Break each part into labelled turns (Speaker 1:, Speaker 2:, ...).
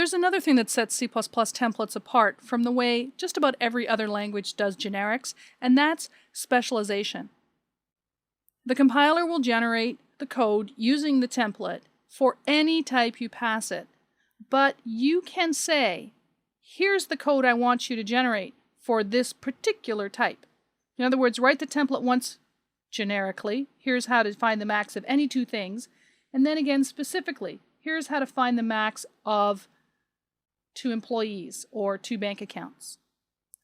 Speaker 1: There's another thing that sets C++ templates apart from the way just about every other language does generics, and that's specialization. The compiler will generate the code using the template for any type you pass it, but you can say, here's the code I want you to generate for this particular type. In other words, write the template once generically, here's how to find the max of any two things, and then again specifically, here's how to find the max of 2 employees or 2 bank accounts.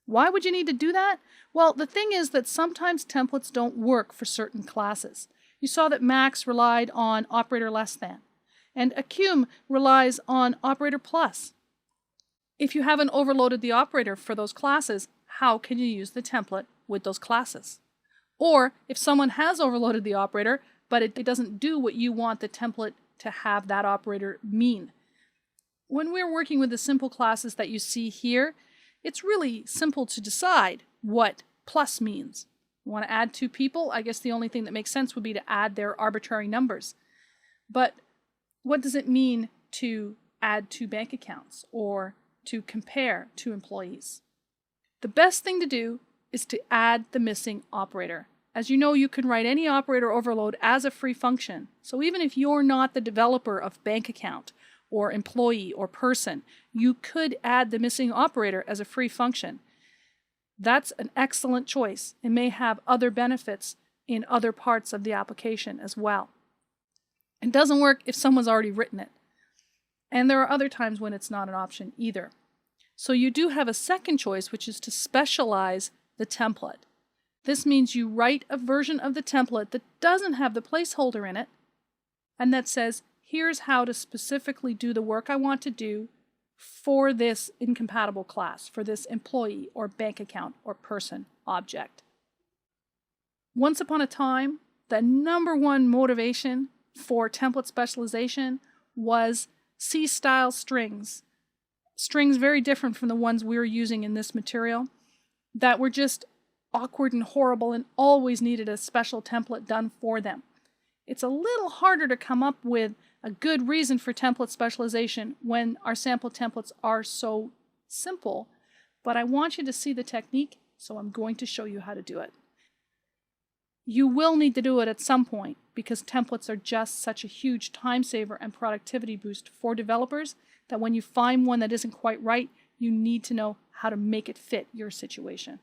Speaker 1: Why would you need to do that? Well, the thing is that sometimes templates don't work for certain classes. You saw that max relied on operator less than, and accum relies on operator plus. If you haven't overloaded the operator for those classes, how can you use the template with those classes? Or if someone has overloaded the operator, but it doesn't do what you want the template to have that operator mean. When we're working with the simple classes that you see here, it's really simple to decide what plus means. You want to add 2 people? I guess the only thing that makes sense would be to add their arbitrary numbers. But what does it mean to add 2 bank accounts or to compare 2 employees? The best thing to do is to add the missing operator. As you know, you can write any operator overload as a free function. So even if you're not the developer of bank account or employee or person, you could add the missing operator as a free function. That's an excellent choice. It may have other benefits in other parts of the application as well. It doesn't work if someone's already written it. And there are other times when it's not an option either. So you do have a second choice, which is to specialize the template. This means you write a version of the template that doesn't have the placeholder in it, and that says, here's how to specifically do the work I want to do for this incompatible class, for this employee or bank account or person object. Once upon a time, the #1 motivation for template specialization was C-style strings. Strings very different from the ones we're using in this material, that were just awkward and horrible and always needed a special template done for them. It's a little harder to come up with a good reason for template specialization when our sample templates are so simple, but I want you to see the technique, so I'm going to show you how to do it. You will need to do it at some point because templates are just such a huge time saver and productivity boost for developers that when you find one that isn't quite right, you need to know how to make it fit your situation.